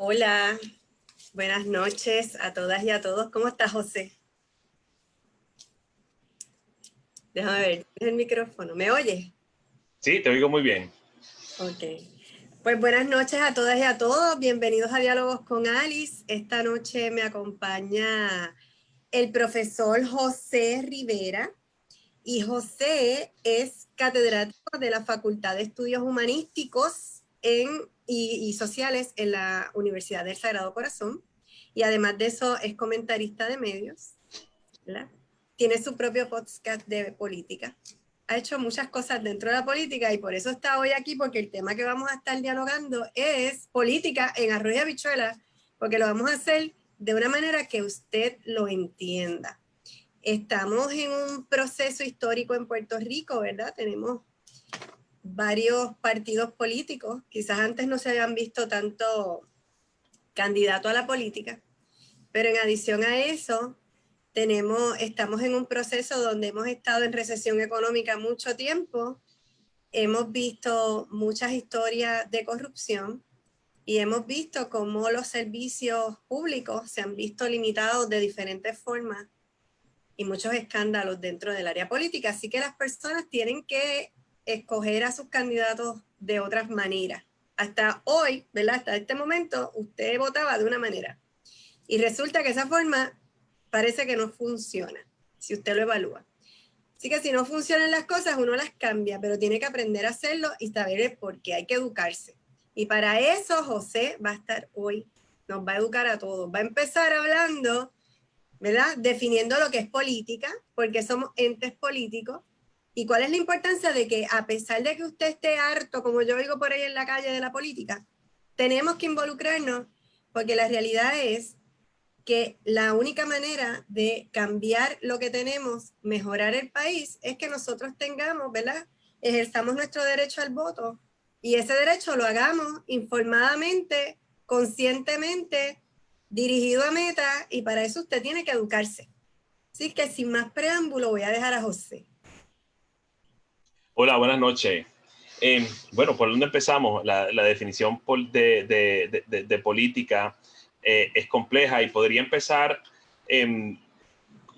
Hola, buenas noches a todas y a todos. ¿Cómo estás, José? Déjame ver, ¿tienes el micrófono? ¿Me oyes? Sí, te oigo muy bien. Ok. Pues buenas noches a todas y a todos. Bienvenidos a Diálogos con Alice. Esta noche me acompaña el profesor José Rivera. Y José es catedrático de la Facultad de Estudios Humanísticos y Sociales en la Universidad del Sagrado Corazón. Y además de eso es comentarista de medios, ¿verdad? Tiene su propio podcast de política. Ha hecho muchas cosas dentro de la política y por eso está hoy aquí, porque el tema que vamos a estar dialogando es política en arroz y habichuela, porque lo vamos a hacer de una manera que usted lo entienda. Estamos en un proceso histórico en Puerto Rico, ¿verdad? Tenemos varios partidos políticos, quizás antes no se habían visto tanto candidato a la política, pero en adición a eso, estamos en un proceso donde hemos estado en recesión económica mucho tiempo, hemos visto muchas historias de corrupción y hemos visto cómo los servicios públicos se han visto limitados de diferentes formas y muchos escándalos dentro del área política. Así que las personas tienen que escoger a sus candidatos de otras maneras. Hasta hoy, ¿verdad? Hasta este momento, usted votaba de una manera. Y resulta que esa forma parece que no funciona, si usted lo evalúa. Así que si no funcionan las cosas, uno las cambia, pero tiene que aprender a hacerlo y saber por qué hay que educarse. Y para eso José va a estar hoy, nos va a educar a todos. Va a empezar hablando, ¿verdad? Definiendo lo que es política, porque somos entes políticos, y cuál es la importancia de que a pesar de que usted esté harto, como yo oigo por ahí en la calle de la política, tenemos que involucrarnos, porque la realidad es que la única manera de cambiar lo que tenemos, mejorar el país, es que nosotros tengamos, ¿verdad? Ejerzamos nuestro derecho al voto y ese derecho lo hagamos informadamente, conscientemente, dirigido a meta, y para eso usted tiene que educarse. Así que sin más preámbulo voy a dejar a José. Hola, buenas noches. Bueno, ¿por dónde empezamos? La definición de política es compleja y podría empezar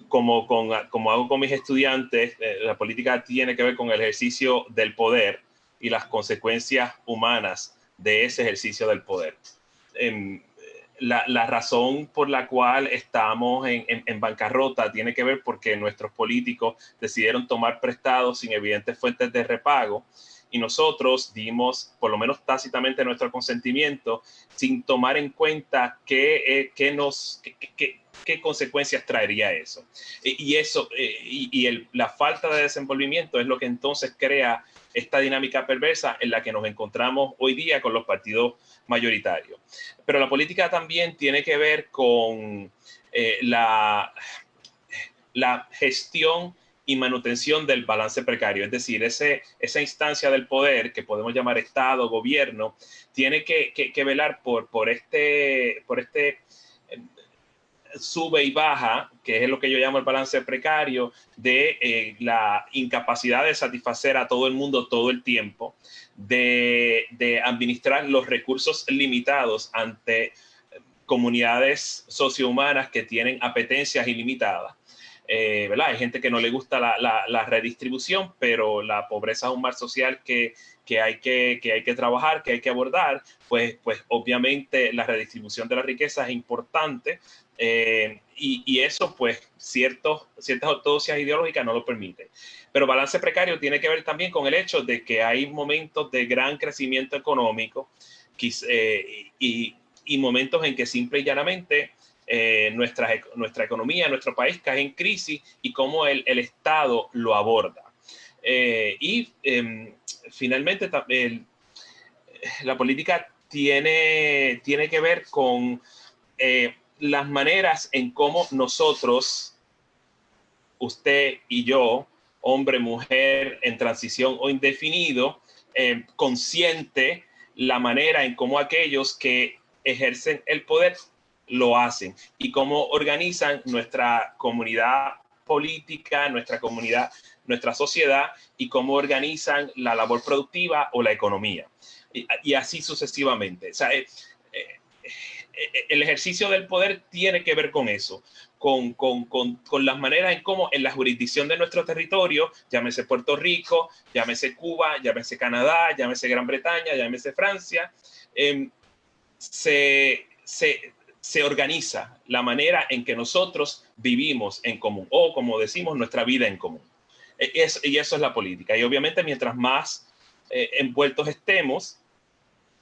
como hago con mis estudiantes. La política tiene que ver con el ejercicio del poder y las consecuencias humanas de ese ejercicio del poder. La razón por la cual estamos en bancarrota tiene que ver porque nuestros políticos decidieron tomar prestados sin evidentes fuentes de repago y nosotros dimos, por lo menos tácitamente, nuestro consentimiento sin tomar en cuenta qué consecuencias traería eso. La falta de desenvolvimiento es lo que entonces crea esta dinámica perversa en la que nos encontramos hoy día con los partidos mayoritarios. Pero la política también tiene que ver con la gestión y manutención del balance precario. Es decir, esa instancia del poder que podemos llamar Estado, gobierno, tiene que velar por este sube y baja, que es lo que yo llamo el balance precario, de la incapacidad de satisfacer a todo el mundo todo el tiempo, de administrar los recursos limitados ante comunidades sociohumanas que tienen apetencias ilimitadas. ¿Verdad? Hay gente que no le gusta la redistribución, pero la pobreza es un mal social que hay que trabajar, que hay que abordar. Pues obviamente la redistribución de la riqueza es importante, y eso pues ciertas ortodoxias ideológicas no lo permiten. Pero balance precario tiene que ver también con el hecho de que hay momentos de gran crecimiento económico y momentos en que simple y llanamente nuestra economía, nuestro país cae en crisis y cómo el Estado lo aborda. Finalmente, la política tiene que ver con las maneras en cómo nosotros, usted y yo, hombre, mujer, en transición o indefinido, consciente la manera en cómo aquellos que ejercen el poder lo hacen y cómo organizan nuestra comunidad política, nuestra comunidad, nuestra sociedad, y cómo organizan la labor productiva o la economía. Y así sucesivamente. O sea, el ejercicio del poder tiene que ver con eso, con las maneras en cómo en la jurisdicción de nuestro territorio, llámese Puerto Rico, llámese Cuba, llámese Canadá, llámese Gran Bretaña, llámese Francia, se organiza la manera en que nosotros vivimos en común, o como decimos, nuestra vida en común. Y eso es la política. Y obviamente mientras más envueltos estemos,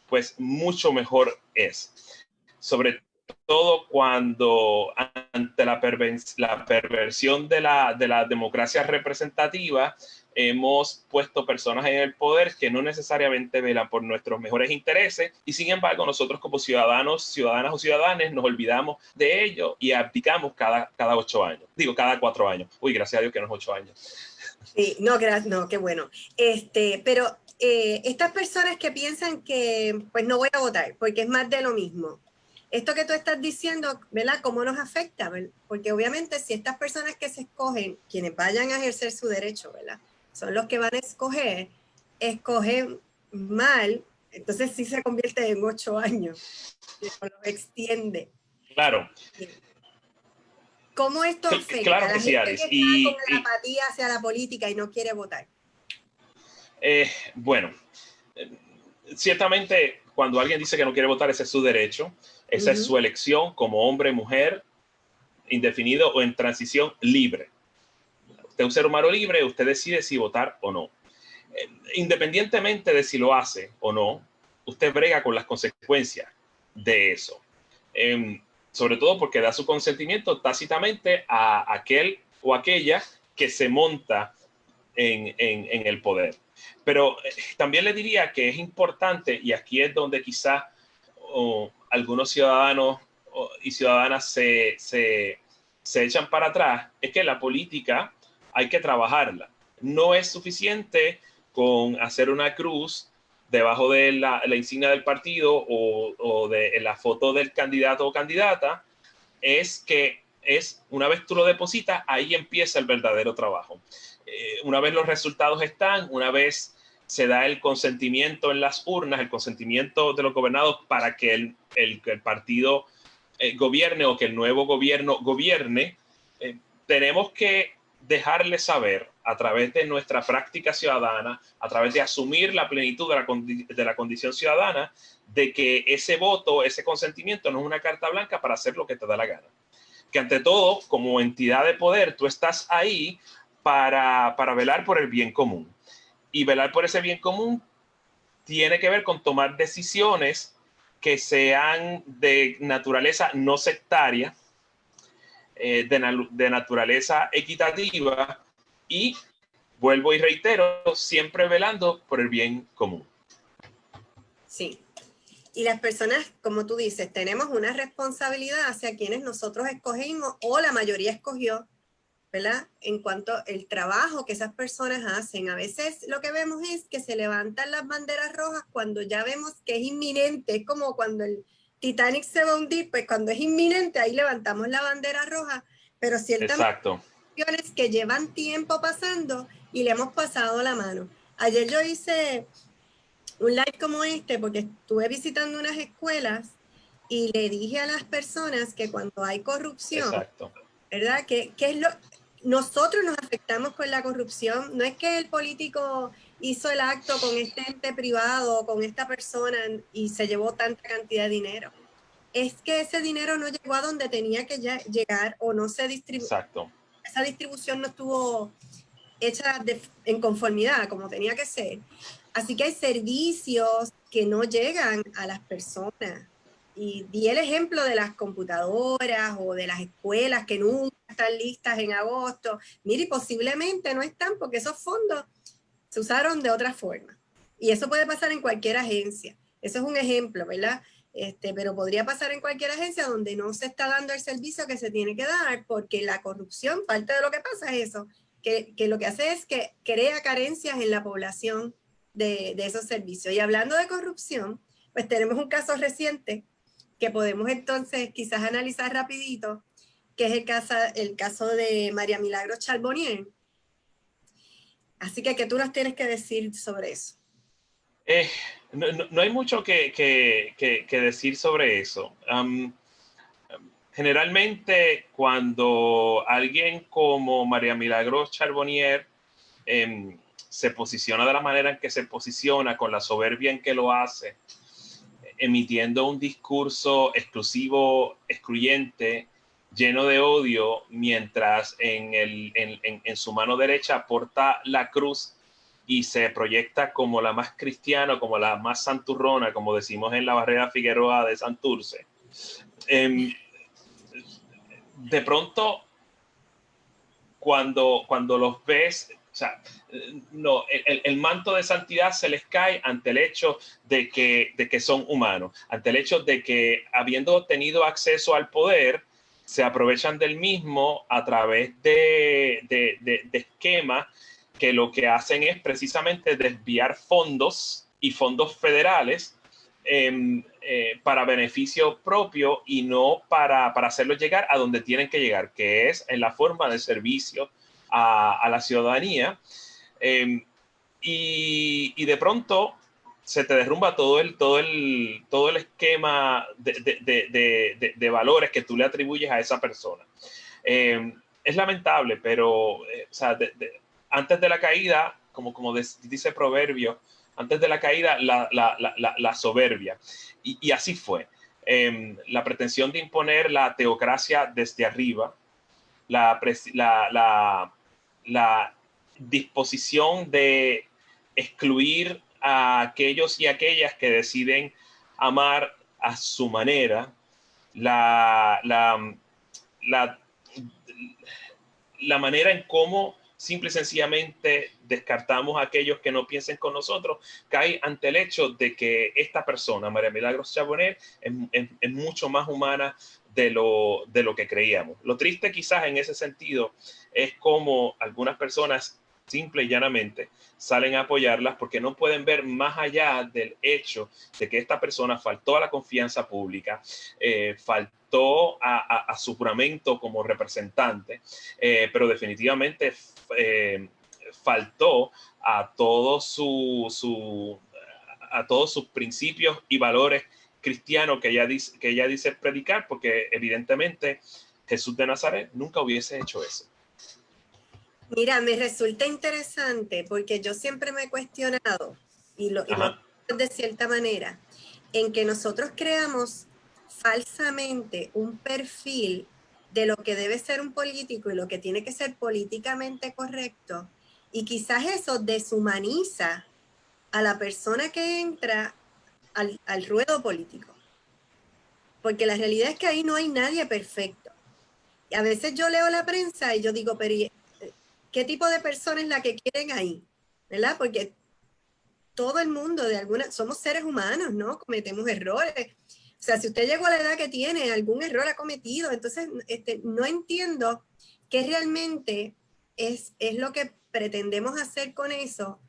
pues mucho mejor es. Sobre todo cuando ante la perversión de la democracia representativa hemos puesto personas en el poder que no necesariamente velan por nuestros mejores intereses y sin embargo nosotros como ciudadanos, ciudadanas o ciudadanos nos olvidamos de ello y abdicamos cada 8 años. Digo, cada 4 años. Uy, gracias a Dios que no es 8 años. Sí, no, qué bueno. Pero estas personas que piensan que pues no voy a votar porque es más de lo mismo. Esto que tú estás diciendo, ¿verdad? ¿Cómo nos afecta? ¿Verdad? Porque obviamente si estas personas que se escogen, quienes vayan a ejercer su derecho, ¿verdad? Son los que van a escogen mal, entonces sí se convierte en 8 años, lo extiende. Claro. ¿Cómo esto afecta claro a la que sí, gente Alice. que está con la apatía hacia la política y no quiere votar? Bueno, ciertamente cuando alguien dice que no quiere votar, ese es su derecho, esa es su elección como hombre, mujer, indefinido o en transición libre. Usted es un ser humano libre, usted decide si votar o no. Independientemente de si lo hace o no, usted brega con las consecuencias de eso. Sobre todo porque da su consentimiento tácitamente a aquel o aquella que se monta en el poder. Pero también le diría que es importante, y aquí es donde quizás algunos ciudadanos y ciudadanas se echan para atrás, es que la política hay que trabajarla. No es suficiente con hacer una cruz debajo de la insignia del partido o de la foto del candidato o candidata, es que una vez tú lo depositas, ahí empieza el verdadero trabajo. Una vez los resultados están, una vez se da el consentimiento en las urnas, el consentimiento de los gobernados para que el partido gobierne o que el nuevo gobierno gobierne, tenemos que dejarle saber a través de nuestra práctica ciudadana, a través de asumir la plenitud de la condición ciudadana, de que ese voto, ese consentimiento no es una carta blanca para hacer lo que te da la gana. Que ante todo, como entidad de poder, tú estás ahí para velar por el bien común. Y velar por ese bien común tiene que ver con tomar decisiones que sean de naturaleza no sectaria, de naturaleza equitativa y, vuelvo y reitero, siempre velando por el bien común. Sí. Y las personas, como tú dices, tenemos una responsabilidad hacia quienes nosotros escogimos o la mayoría escogió, ¿verdad? En cuanto al trabajo que esas personas hacen. A veces lo que vemos es que se levantan las banderas rojas cuando ya vemos que es inminente. Es como cuando el Titanic se va a hundir, pues cuando es inminente, ahí levantamos la bandera roja, pero ciertamente cuestiones que llevan tiempo pasando y le hemos pasado la mano. Ayer yo hice un live como este porque estuve visitando unas escuelas y le dije a las personas que cuando hay corrupción, ¿verdad? ¿Qué es lo? Nosotros nos afectamos con la corrupción. No es que el político hizo el acto con este ente privado o con esta persona y se llevó tanta cantidad de dinero. Es que ese dinero no llegó a donde tenía que llegar o no se distribuyó. Exacto. Esa distribución no estuvo hecha en conformidad como tenía que ser. Así que hay servicios que no llegan a las personas. Y di el ejemplo de las computadoras o de las escuelas que nunca están listas en agosto. Mire, posiblemente no están porque esos fondos se usaron de otra forma. Y eso puede pasar en cualquier agencia. Eso es un ejemplo, ¿verdad? Pero podría pasar en cualquier agencia donde no se está dando el servicio que se tiene que dar porque la corrupción, parte de lo que pasa es eso, que lo que hace es que crea carencias en la población de esos servicios. Y hablando de corrupción, pues tenemos un caso reciente que podemos entonces quizás analizar rapidito, que es el caso de María Milagros Charbonnier. Así que, ¿qué tú nos tienes que decir sobre eso? Eh, no hay mucho que decir sobre eso. Generalmente, cuando alguien como María Milagros Charbonnier se posiciona de la manera en que se posiciona, con la soberbia en que lo hace, emitiendo un discurso exclusivo, excluyente, lleno de odio, mientras en su mano derecha porta la cruz y se proyecta como la más cristiana, como la más santurrona, como decimos en la Barrera Figueroa de Santurce. De pronto, cuando los ves, o sea, no, el manto de santidad se les cae ante el hecho de que son humanos, ante el hecho de que, habiendo tenido acceso al poder, se aprovechan del mismo a través de esquemas que lo que hacen es precisamente desviar fondos y fondos federales para beneficio propio y no para hacerlos llegar a donde tienen que llegar, que es en la forma de servicio a la ciudadanía. Y de pronto se te derrumba todo el esquema de valores que tú le atribuyes a esa persona. Es lamentable, pero o sea, antes de la caída, como dice el proverbio, antes de la caída, la soberbia. Y así fue. La pretensión de imponer la teocracia desde arriba, la, la disposición de excluir a aquellos y aquellas que deciden amar a su manera, la, la, la, la manera en cómo simple y sencillamente descartamos a aquellos que no piensen con nosotros, cae ante el hecho de que esta persona, María Milagros Charbonnier, es mucho más humana de lo que creíamos. Lo triste quizás en ese sentido es como algunas personas simple y llanamente salen a apoyarlas porque no pueden ver más allá del hecho de que esta persona faltó a la confianza pública, faltó a su juramento como representante, pero definitivamente faltó a todos sus principios y valores cristianos que ella dice predicar, porque evidentemente Jesús de Nazaret nunca hubiese hecho eso. Mira, me resulta interesante porque yo siempre me he cuestionado, y lo de cierta manera, en que nosotros creamos falsamente un perfil de lo que debe ser un político y lo que tiene que ser políticamente correcto, y quizás eso deshumaniza a la persona que entra al ruedo político. Porque la realidad es que ahí no hay nadie perfecto. Y a veces yo leo la prensa y yo digo, pero ¿qué tipo de persona es la que quieren ahí? ¿Verdad? Porque todo el mundo somos seres humanos, ¿no? Cometemos errores. O sea, si usted llegó a la edad que tiene, algún error ha cometido. Entonces, no entiendo qué realmente es lo que pretendemos hacer con eso,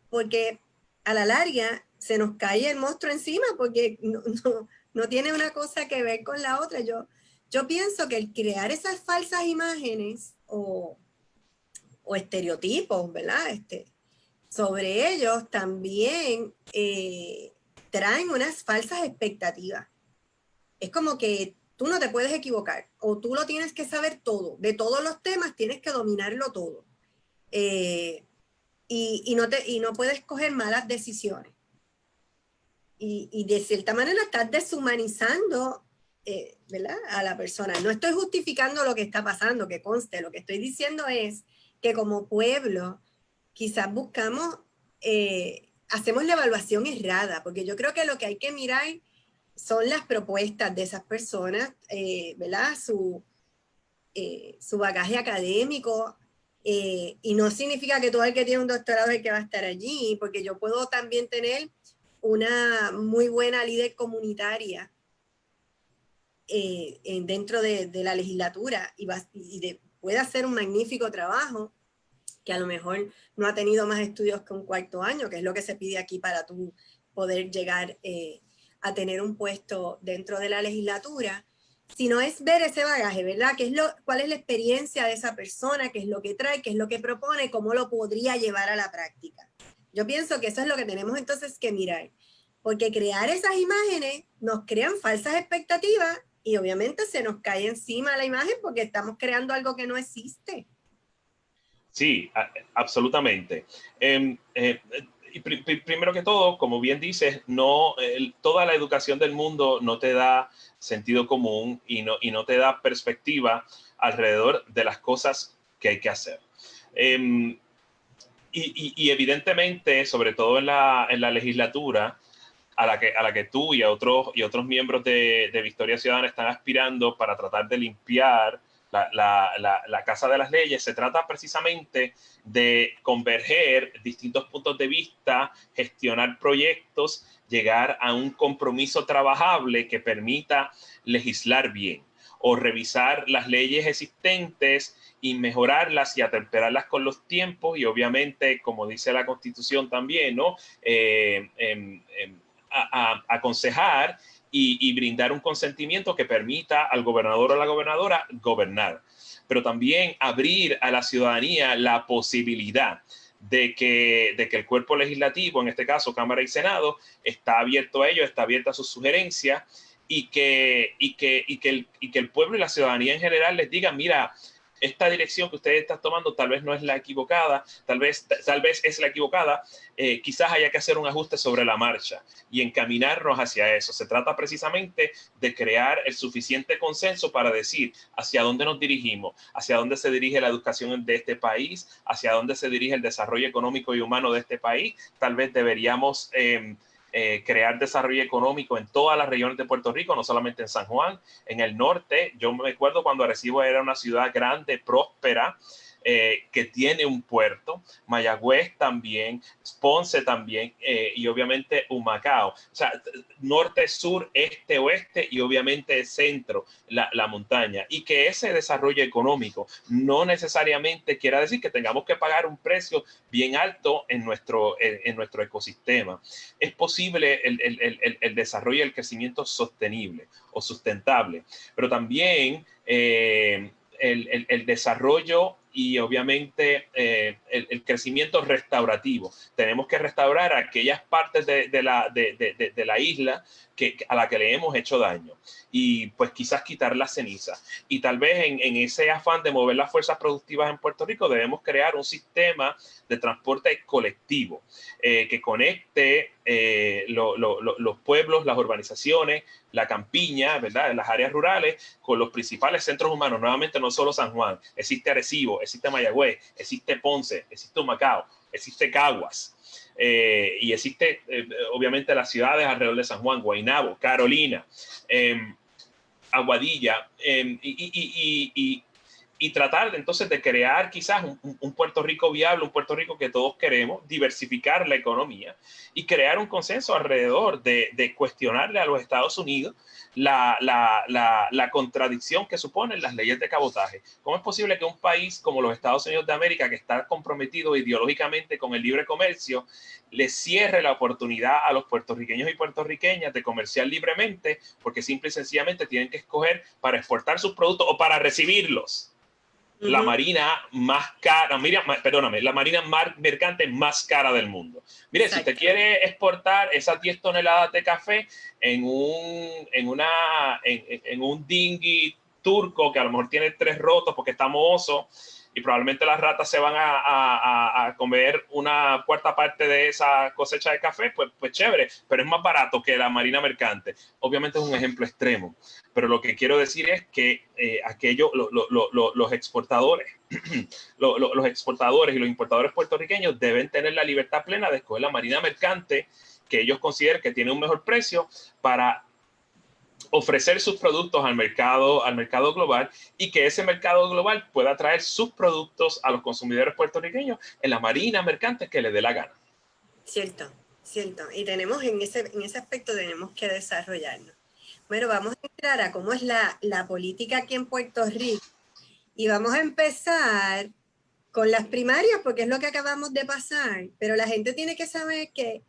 porque a la larga se nos cae el monstruo encima, porque no tiene una cosa que ver con la otra. Yo pienso que el crear esas falsas imágenes o estereotipos, ¿verdad? Sobre ellos también traen unas falsas expectativas. Es como que tú no te puedes equivocar o tú lo tienes que saber todo. De todos los temas tienes que dominarlo todo. Y no puedes coger malas decisiones. Y de cierta manera estás deshumanizando ¿verdad? A la persona. No estoy justificando lo que está pasando, que conste. Lo que estoy diciendo es que como pueblo quizás hacemos la evaluación errada, porque yo creo que lo que hay que mirar son las propuestas de esas personas, ¿verdad? Su bagaje académico, y no significa que todo el que tiene un doctorado es el que va a estar allí, porque yo puedo también tener una muy buena líder comunitaria dentro de la legislatura y puede hacer un magnífico trabajo, que a lo mejor no ha tenido más estudios que un cuarto año, que es lo que se pide aquí para tú poder llegar a tener un puesto dentro de la legislatura, sino es ver ese bagaje, ¿verdad? ¿Cuál es la experiencia de esa persona? ¿Qué es lo que trae? ¿Qué es lo que propone? ¿Cómo lo podría llevar a la práctica? Yo pienso que eso es lo que tenemos entonces que mirar, porque crear esas imágenes nos crean falsas expectativas y obviamente se nos cae encima la imagen porque estamos creando algo que no existe. Sí, absolutamente. Y primero que todo, como bien dices, no, toda la educación del mundo no te da sentido común y no te da perspectiva alrededor de las cosas que hay que hacer. Y evidentemente, sobre todo en la legislatura, a la que tú y otros miembros de Victoria Ciudadana están aspirando para tratar de limpiar la Casa de las Leyes, se trata precisamente de converger distintos puntos de vista, gestionar proyectos, llegar a un compromiso trabajable que permita legislar bien o revisar las leyes existentes y mejorarlas y atemperarlas con los tiempos y obviamente, como dice la Constitución también, ¿no? Aconsejar y brindar un consentimiento que permita al gobernador o la gobernadora gobernar, pero también abrir a la ciudadanía la posibilidad de que el cuerpo legislativo, en este caso Cámara y Senado, está abierto a ello, está abierto a sus sugerencias y que el pueblo y la ciudadanía en general les digan, mira, esta dirección que ustedes están tomando tal vez no es la equivocada, tal vez es la equivocada, quizás haya que hacer un ajuste sobre la marcha y encaminarnos hacia eso. Se trata precisamente de crear el suficiente consenso para decir hacia dónde nos dirigimos, hacia dónde se dirige la educación de este país, hacia dónde se dirige el desarrollo económico y humano de este país. Tal vez deberíamos crear desarrollo económico en todas las regiones de Puerto Rico, no solamente en San Juan, en el norte. Yo me acuerdo cuando Arecibo era una ciudad grande, próspera, que tiene un puerto, Mayagüez también, Ponce también, y obviamente Humacao. O sea, norte, sur, este, oeste y obviamente centro, la montaña. Y que ese desarrollo económico no necesariamente quiera decir que tengamos que pagar un precio bien alto en nuestro ecosistema. Es posible el desarrollo y el crecimiento sostenible o sustentable, pero también el desarrollo y obviamente el crecimiento restaurativo. Tenemos que restaurar aquellas partes de la isla a la que le hemos hecho daño y pues quizás quitar la ceniza. Y tal vez en ese afán de mover las fuerzas productivas en Puerto Rico debemos crear un sistema de transporte colectivo que conecte los pueblos, las urbanizaciones, la campiña, ¿verdad? Las áreas rurales con los principales centros humanos. Nuevamente, no solo San Juan, existe Arecibo, existe Mayagüez, existe Ponce, existe Humacao, existe Caguas. Y existe, obviamente, las ciudades alrededor de San Juan, Guaynabo, Carolina, Aguadilla, y tratar entonces de crear quizás un Puerto Rico viable, un Puerto Rico que todos queremos, diversificar la economía y crear un consenso alrededor de cuestionarle a los Estados Unidos la contradicción que suponen las leyes de cabotaje. ¿Cómo es posible que un país como los Estados Unidos de América, que está comprometido ideológicamente con el libre comercio, le cierre la oportunidad a los puertorriqueños y puertorriqueñas de comerciar libremente porque simple y sencillamente tienen que escoger para exportar sus productos o para recibirlos? La marina más cara, perdóname, la marina mercante más cara del mundo. Mire, exacto, si usted quiere exportar esas 10 toneladas de café en un dinghy turco que a lo mejor tiene 3 rotos porque está mohoso y probablemente las ratas se van a comer una cuarta parte de esa cosecha de café, pues chévere, pero es más barato que la marina mercante. Obviamente es un ejemplo extremo, pero lo que quiero decir es que los exportadores, los exportadores y los importadores puertorriqueños deben tener la libertad plena de escoger la marina mercante que ellos consideren que tiene un mejor precio para ofrecer sus productos al mercado global y que ese mercado global pueda traer sus productos a los consumidores puertorriqueños en la marina mercante que le dé la gana. Cierto, cierto. Y tenemos en ese aspecto tenemos que desarrollarnos. Bueno, vamos a entrar a cómo es la política aquí en Puerto Rico. Y vamos a empezar con las primarias, porque es lo que acabamos de pasar. Pero la gente tiene que saber que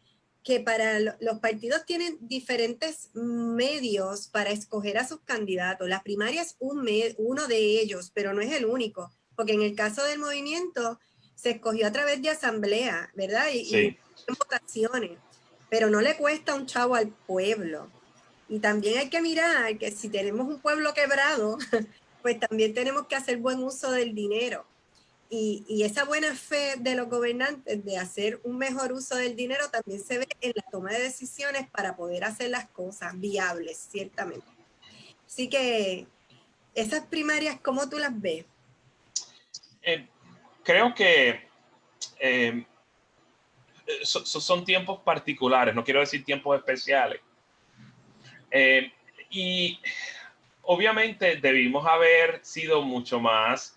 para los partidos tienen diferentes medios para escoger a sus candidatos. Las primarias es uno de ellos, pero no es el único. Porque en el caso del movimiento se escogió a través de asamblea, ¿verdad? Y votaciones, pero no le cuesta un chavo al pueblo. Y también hay que mirar que si tenemos un pueblo quebrado, pues también tenemos que hacer buen uso del dinero. Y esa buena fe de los gobernantes de hacer un mejor uso del dinero también se ve en la toma de decisiones para poder hacer las cosas viables, ciertamente. Así que esas primarias, ¿cómo tú las ves? Creo que son tiempos particulares, no quiero decir tiempos especiales. Y obviamente debimos haber sido mucho más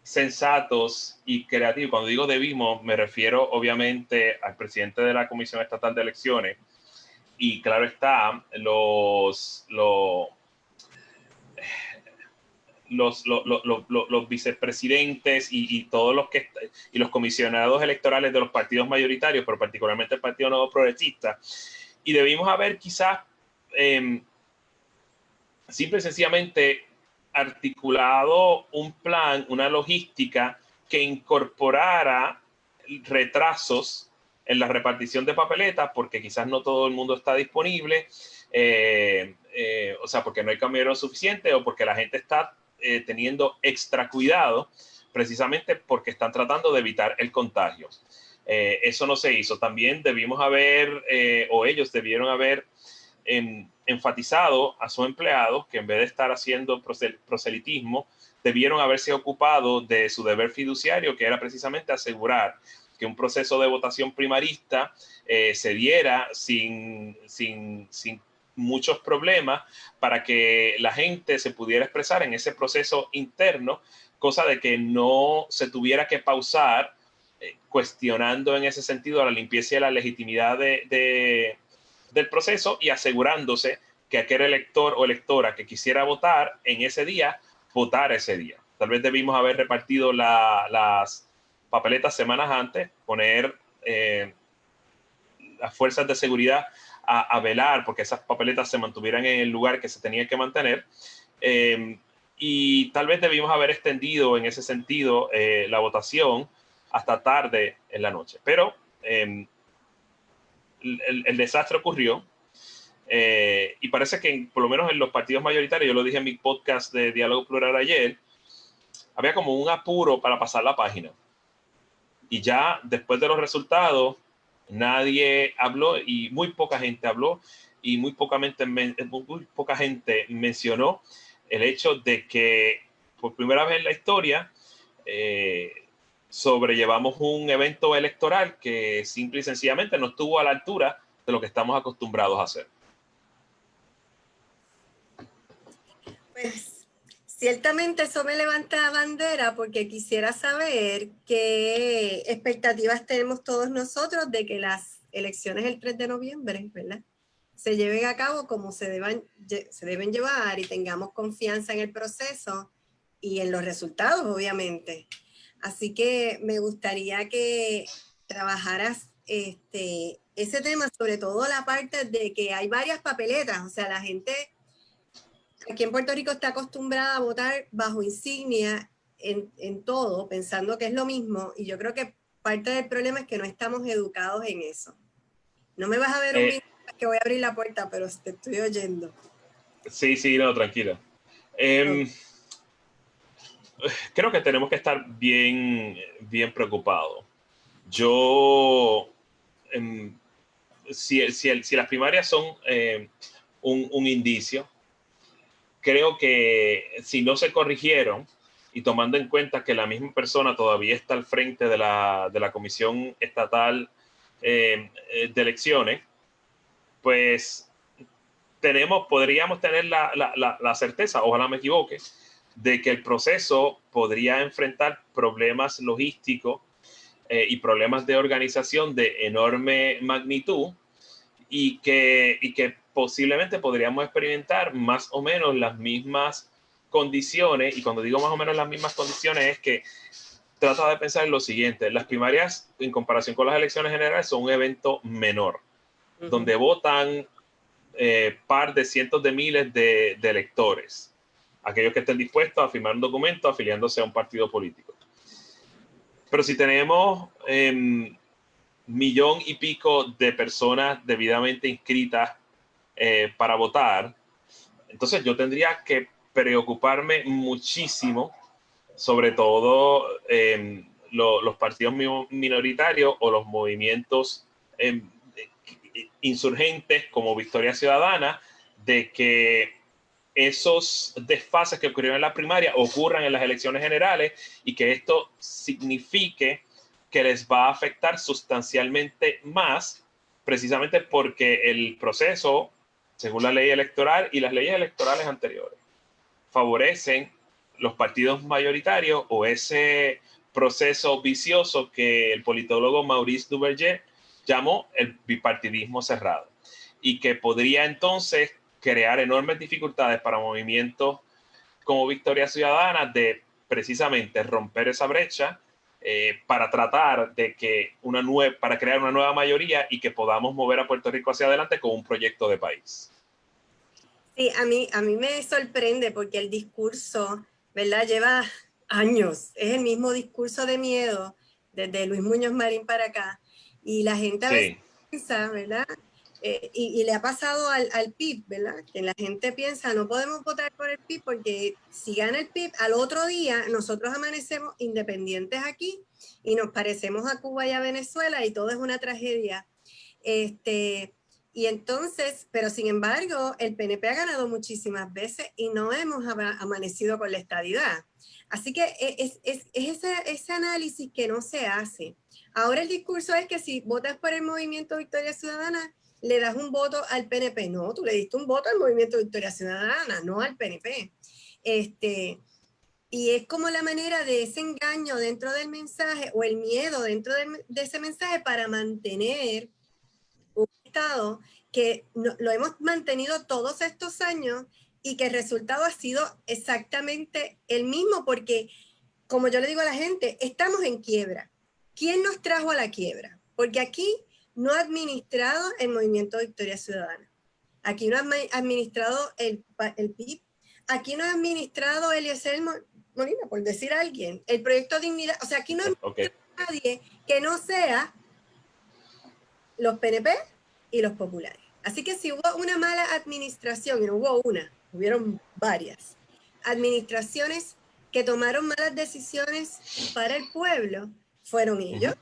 sensatos y creativos. Cuando digo debimos, me refiero obviamente al presidente de la Comisión Estatal de Elecciones y claro está, los vicepresidentes y todos los comisionados electorales de los partidos mayoritarios, pero particularmente el Partido Nuevo Progresista. Y debimos haber quizás simple y sencillamente articulado un plan, una logística que incorporara retrasos en la repartición de papeletas, porque quizás no todo el mundo está disponible, o sea, porque no hay camioneros suficientes o porque la gente está teniendo extra cuidado, precisamente porque están tratando de evitar el contagio. Eso no se hizo. También debimos haber, o ellos debieron haber enfatizado a sus empleados que en vez de estar haciendo proselitismo, debieron haberse ocupado de su deber fiduciario, que era precisamente asegurar que un proceso de votación primarista se diera sin muchos problemas para que la gente se pudiera expresar en ese proceso interno, cosa de que no se tuviera que pausar cuestionando en ese sentido la limpieza y la legitimidad del proceso y asegurándose que aquel elector o electora que quisiera votar en ese día, votara ese día. Tal vez debimos haber repartido las papeletas semanas antes, poner las fuerzas de seguridad a velar porque esas papeletas se mantuvieran en el lugar que se tenía que mantener. Y tal vez debimos haber extendido en ese sentido la votación hasta tarde en la noche. Pero el desastre ocurrió y parece que por lo menos en los partidos mayoritarios, yo lo dije en mi podcast de Diálogo Plural ayer, había como un apuro para pasar la página. Y ya después de los resultados, nadie habló y muy poca gente habló y muy poca gente mencionó el hecho de que por primera vez en la historia sobrellevamos un evento electoral que simple y sencillamente no estuvo a la altura de lo que estamos acostumbrados a hacer. Pues ciertamente eso me levanta bandera porque quisiera saber qué expectativas tenemos todos nosotros de que las elecciones el 3 de noviembre, ¿verdad?, se lleven a cabo como se deben llevar y tengamos confianza en el proceso y en los resultados, obviamente. Así que me gustaría que trabajaras ese tema, sobre todo la parte de que hay varias papeletas, o sea, la gente aquí en Puerto Rico está acostumbrada a votar bajo insignia en todo, pensando que es lo mismo, y yo creo que parte del problema es que no estamos educados en eso. No me vas a ver un minuto que voy a abrir la puerta, pero te estoy oyendo. Sí, no, tranquila. Creo que tenemos que estar bien preocupados. Yo, si las primarias son un indicio, creo que si no se corrigieron y tomando en cuenta que la misma persona todavía está al frente de la Comisión Estatal de Elecciones, pues podríamos tener la certeza, ojalá me equivoque, de que el proceso podría enfrentar problemas logísticos y problemas de organización de enorme magnitud y que posiblemente podríamos experimentar más o menos las mismas condiciones. Y cuando digo más o menos las mismas condiciones es que trata de pensar en lo siguiente: las primarias en comparación con las elecciones generales son un evento menor, donde votan par de cientos de miles de electores, aquellos que estén dispuestos a firmar un documento afiliándose a un partido político. Pero si tenemos millón y pico de personas debidamente inscritas para votar, entonces yo tendría que preocuparme muchísimo, sobre todo los partidos minoritarios o los movimientos insurgentes como Victoria Ciudadana, de que esos desfases que ocurrieron en la primaria ocurran en las elecciones generales y que esto signifique que les va a afectar sustancialmente más, precisamente porque el proceso, según la ley electoral y las leyes electorales anteriores, favorecen los partidos mayoritarios o ese proceso vicioso que el politólogo Maurice Duverger llamó el bipartidismo cerrado, y que podría entonces crear enormes dificultades para movimientos como Victoria Ciudadana de precisamente romper esa brecha para tratar de que para crear una nueva mayoría y que podamos mover a Puerto Rico hacia adelante con un proyecto de país. Sí, a mí me sorprende porque el discurso, ¿verdad? Lleva años, es el mismo discurso de miedo desde Luis Muñoz Marín para acá, y la gente a veces piensa, ¿verdad? Y le ha pasado al PIB, ¿verdad? Que la gente piensa, no podemos votar por el PIB porque si gana el PIB, al otro día nosotros amanecemos independientes aquí y nos parecemos a Cuba y a Venezuela y todo es una tragedia. Y entonces, pero sin embargo, el PNP ha ganado muchísimas veces y no hemos amanecido con la estadidad. Así que es ese análisis que no se hace. Ahora el discurso es que si votas por el Movimiento Victoria Ciudadana, le das un voto al PNP. No, tú le diste un voto al Movimiento Victoria Ciudadana, no al PNP. Y es como la manera de ese engaño dentro del mensaje o el miedo dentro de ese mensaje para mantener un Estado que lo hemos mantenido todos estos años y que el resultado ha sido exactamente el mismo, porque, como yo le digo a la gente, estamos en quiebra. ¿Quién nos trajo a la quiebra? Porque aquí no ha administrado el Movimiento Victoria Ciudadana. Aquí no ha administrado el PIB. Aquí no ha administrado Eliezer Molina, por decir a alguien. El Proyecto Dignidad. O sea, aquí no hay nadie que no sea los PNP y los populares. Así que si hubo una mala administración, y no hubo una, hubieron varias administraciones que tomaron malas decisiones para el pueblo, fueron ellos.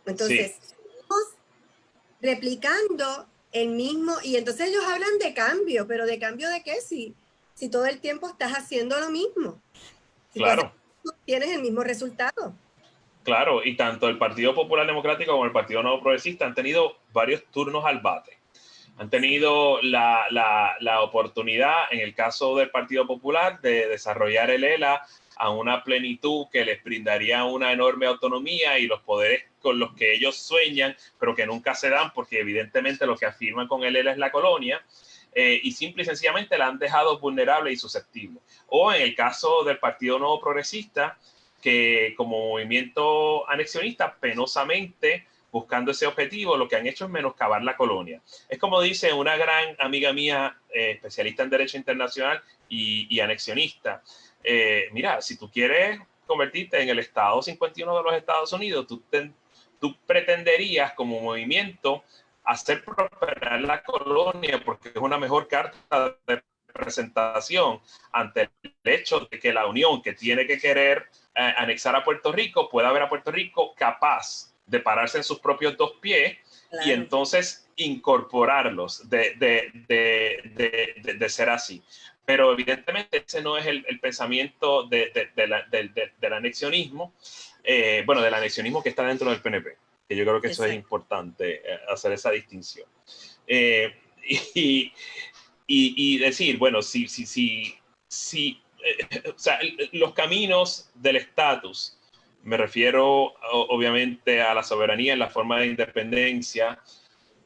Entonces, estamos replicando el mismo, y entonces ellos hablan de cambio, pero ¿de cambio de qué? Si todo el tiempo estás haciendo lo mismo. Si claro. tú tienes el mismo resultado. Claro, y tanto el Partido Popular Democrático como el Partido Nuevo Progresista han tenido varios turnos al bate. Han tenido la oportunidad, en el caso del Partido Popular, de desarrollar el ELA a una plenitud que les brindaría una enorme autonomía y los poderes con los que ellos sueñan, pero que nunca se dan porque evidentemente lo que afirman con el ELA es la colonia. Y simple y sencillamente la han dejado vulnerable y susceptible. O en el caso del Partido Nuevo Progresista, que como movimiento anexionista, penosamente buscando ese objetivo, lo que han hecho es menoscabar la colonia. Es como dice una gran amiga mía, especialista en Derecho Internacional y anexionista, mira, si tú quieres convertirte en el Estado 51 de los Estados Unidos, tú pretenderías como movimiento hacer prosperar la colonia porque es una mejor carta de presentación ante el hecho de que la Unión, que tiene que querer anexar a Puerto Rico, pueda ver a Puerto Rico capaz de pararse en sus propios dos pies, claro, y entonces incorporarlos de ser así. Pero evidentemente ese no es el pensamiento del anexionismo, bueno, del anexionismo que está dentro del PNP, que yo creo que eso es importante, hacer esa distinción. Y decir, bueno, o sea, los caminos del estatus, me refiero obviamente a la soberanía en la forma de independencia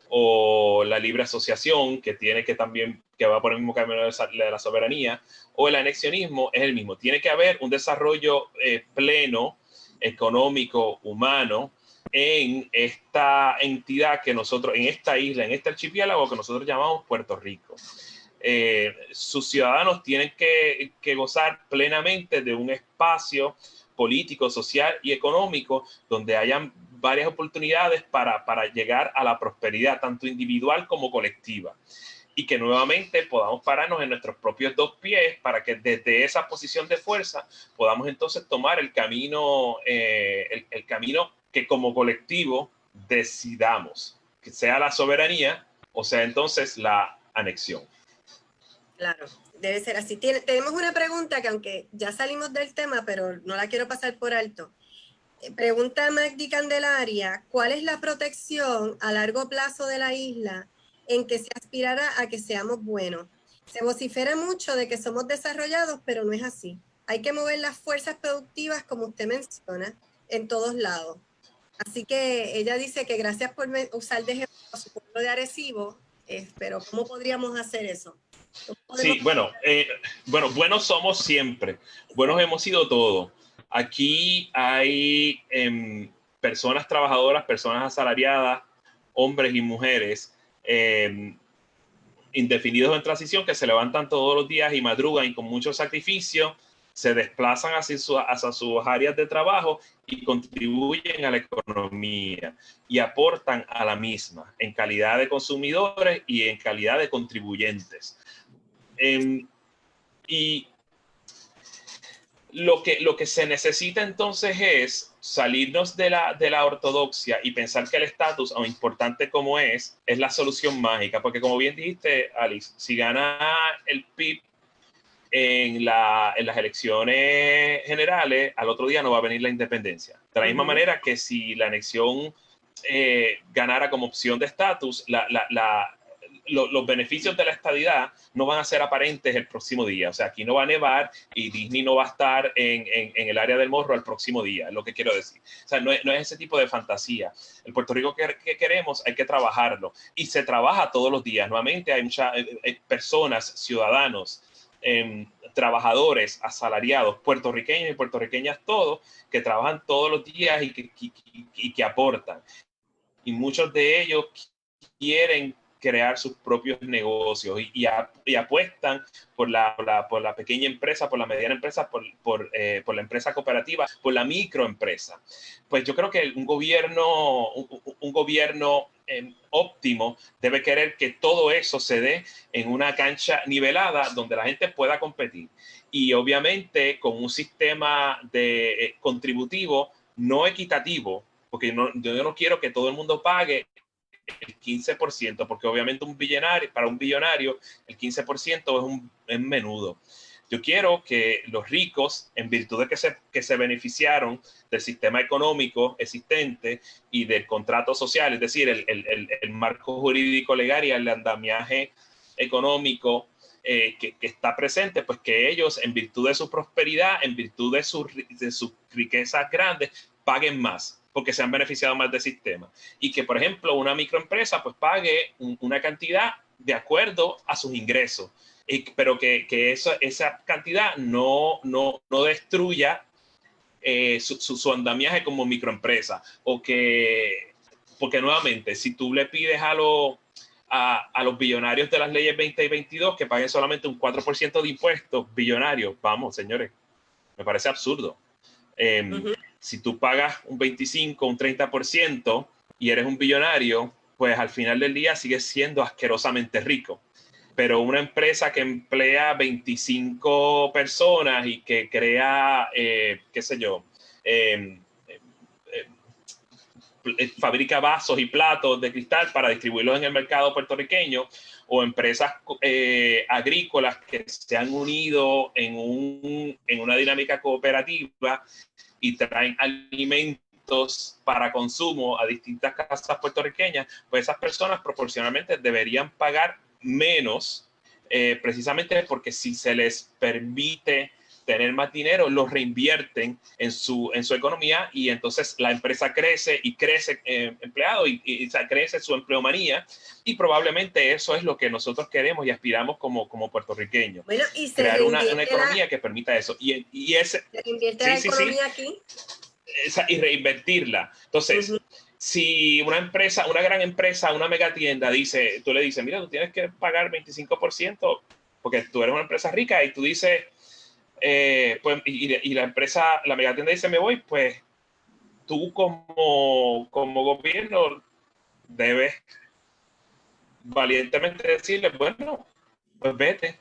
o la libre asociación, que tiene que también, que va por el mismo camino de la soberanía, o el anexionismo, es el mismo. Tiene que haber un desarrollo pleno, económico, humano, en esta entidad que nosotros, en esta isla, en este archipiélago que nosotros llamamos Puerto Rico. Sus ciudadanos tienen que gozar plenamente de un espacio político, social y económico, donde hayan varias oportunidades para llegar a la prosperidad, tanto individual como colectiva. Y que nuevamente podamos pararnos en nuestros propios dos pies para que desde esa posición de fuerza podamos entonces tomar el camino que como colectivo decidamos, que sea la soberanía o sea entonces la anexión. Claro, debe ser así. Tenemos una pregunta que aunque ya salimos del tema, pero no la quiero pasar por alto. Pregunta Magdi Candelaria, ¿cuál es la protección a largo plazo de la isla en que se aspirara a que seamos buenos? Se vocifera mucho de que somos desarrollados, pero no es así. Hay que mover las fuerzas productivas, como usted menciona, en todos lados. Así que ella dice que gracias por usar de ejemplo a su pueblo de Arecibo, pero ¿cómo podríamos hacer eso? Sí, bueno, buenos somos siempre, buenos hemos sido todos. Aquí hay personas trabajadoras, personas asalariadas, hombres y mujeres, indefinidos en transición, que se levantan todos los días y madrugan y con mucho sacrificio se desplazan hacia sus áreas de trabajo y contribuyen a la economía y aportan a la misma en calidad de consumidores y en calidad de contribuyentes. Y lo que se necesita entonces es salirnos de la ortodoxia y pensar que el estatus, aun importante como es la solución mágica, porque como bien dijiste, Alice, si gana el PIB en las elecciones generales, al otro día no va a venir la independencia. De la misma manera que si la anexión ganara como opción de estatus, los beneficios de la estadidad no van a ser aparentes el próximo día. O sea, aquí no va a nevar y Disney no va a estar en el área del Morro el próximo día, es lo que quiero decir. O sea, no es ese tipo de fantasía. El Puerto Rico que queremos hay que trabajarlo. Y se trabaja todos los días. Nuevamente hay muchas personas, ciudadanos, trabajadores, asalariados, puertorriqueños y puertorriqueñas todos, que trabajan todos los días y que aportan. Y muchos de ellos quieren crear sus propios negocios y apuestan por la pequeña empresa, por la mediana empresa, por la empresa cooperativa, por la microempresa. Pues yo creo que un gobierno óptimo debe querer que todo eso se dé en una cancha nivelada donde la gente pueda competir. Y obviamente con un sistema contributivo no equitativo, porque yo no quiero que todo el mundo pague el 15%, porque obviamente para un billonario el 15% es menudo. Yo quiero que los ricos, en virtud de que se beneficiaron del sistema económico existente y del contrato social, es decir, el marco jurídico legal y el andamiaje económico que está presente, pues que ellos, en virtud de su prosperidad, en virtud de sus riquezas grandes, paguen más, porque se han beneficiado más del sistema. Y que, por ejemplo, una microempresa pues pague una cantidad de acuerdo a sus ingresos, pero que esa cantidad no destruya su andamiaje como microempresa. Porque nuevamente, si tú le pides a los billonarios de las leyes 20 y 22 que paguen solamente un 4% de impuestos billonarios, vamos, señores, me parece absurdo. Si tú pagas un 25, un 30% y eres un billonario, pues al final del día sigues siendo asquerosamente rico. Pero una empresa que emplea 25 personas y que crea, qué sé yo, fabrica vasos y platos de cristal para distribuirlos en el mercado puertorriqueño, o empresas agrícolas que se han unido en una dinámica cooperativa y traen alimentos para consumo a distintas casas puertorriqueñas, pues esas personas proporcionalmente deberían pagar menos, precisamente porque si se les permite tener más dinero, lo reinvierten en su economía y entonces la empresa crece y crece empleado y crece su empleomanía, y probablemente eso es lo que nosotros queremos y aspiramos como puertorriqueños. Bueno, y se crear una economía que permita eso. Se reinvierte la economía aquí. Y reinvertirla. Entonces, si una gran empresa, una megatienda tú le dices, mira, tú tienes que pagar 25% porque tú eres una empresa rica, y tú dices, pues, y la empresa, la megatienda dice, me voy, pues tú como gobierno debes valientemente decirle, bueno, pues vete.